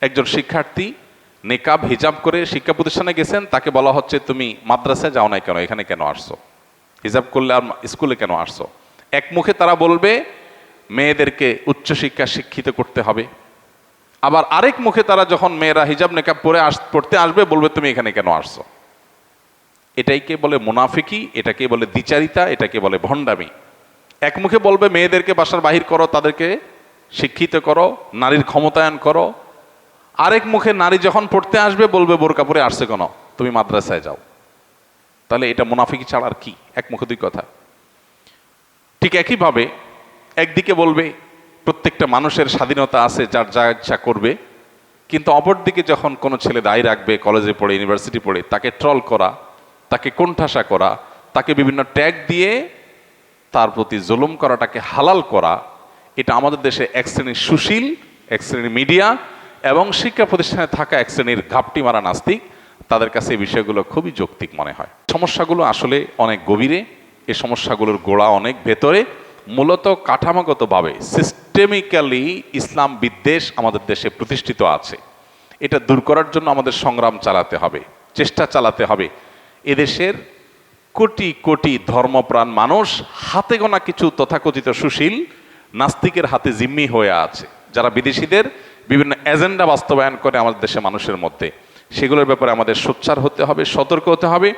একজন শিক্ষার্থী নেকাব হিজাব করে শিক্ষা প্রতিষ্ঠানে গেছেন, তাকে বলা হচ্ছে তুমি মাদ্রাসায় যাও নাই কেন, এখানে কেন আসছো, হিজাব করলে আর স্কুলে কেন আসছো। এক মুখে তারা বলবে মেয়েদেরকে উচ্চশিক্ষা শিক্ষিত করতে হবে, আবার আরেক মুখে তারা যখন মেয়েরা হিজাব নেকাব পরে পড়তে আসবে বলবে তুমি এখানে কেন আসছো। এটাইকে বলে মুনাফিকি, এটাকে বলে দ্বিচারিতা, এটাকে বলে ভণ্ডামি। এক মুখে বলবে মেয়েদেরকে বাসার বাহির করো, তাদেরকে শিক্ষিত করো, নারীর ক্ষমতায়ন করো, আরেক মুখে নারী যখন পড়তে আসবে বলবে বোরকা পরে আসছে কেন, তুমি মাদ্রাসায় যাও। তাহলে এটা মুনাফিকি ছাড়া আর কি? এক মুখে দুই কথা। ঠিক একইভাবে একদিকে বলবে প্রত্যেকটা মানুষের স্বাধীনতা আছে, যার যা ইচ্ছা করবে, কিন্তু অপরদিকে যখন কোনো ছেলে দায়ী রাখবে, কলেজে পড়ে ইউনিভার্সিটি পড়ে, তাকে ট্রল করা, তাকে কোণঠাসা করা, তাকে বিভিন্ন ট্যাগ দিয়ে তার প্রতি জুলুম করাটাকে হালাল করা, এটা আমাদের দেশে এক শ্রেণীর সুশীল, এক শ্রেণীর মিডিয়া এবং শিক্ষা প্রতিষ্ঠানে থাকা এক শ্রেণীর ঘাপটি মারা নাস্তিক, তাদের কাছে এই বিষয়গুলো খুবই যৌক্তিক মনে হয়। সমস্যাগুলো আসলে অনেক গভীরে, এই সমস্যাগুলোর গোড়া অনেক ভেতরে। মূলত কাঠামোগতভাবে সিস্টেমিক্যালি ইসলাম বিদ্বেষ আমাদের দেশে প্রতিষ্ঠিত আছে। এটা দূর করার জন্য আমাদের সংগ্রাম চালাতে হবে, চেষ্টা চালাতে হবে। এদেশের কোটি কোটি ধর্মপ্রাণ মানুষ হাতে গোনা কিছু তথাকথিত সুশীল নাস্তিকের হাতে জিম্মি হয়ে আছে, যারা বিদেশিদের বিভিন্ন এজেন্ডা বাস্তবায়ন করে আমাদের দেশে মানুষের মধ্যে। সেগুলোর ব্যাপারে আমাদের সোচ্চার হতে হবে, সতর্ক হতে হবে।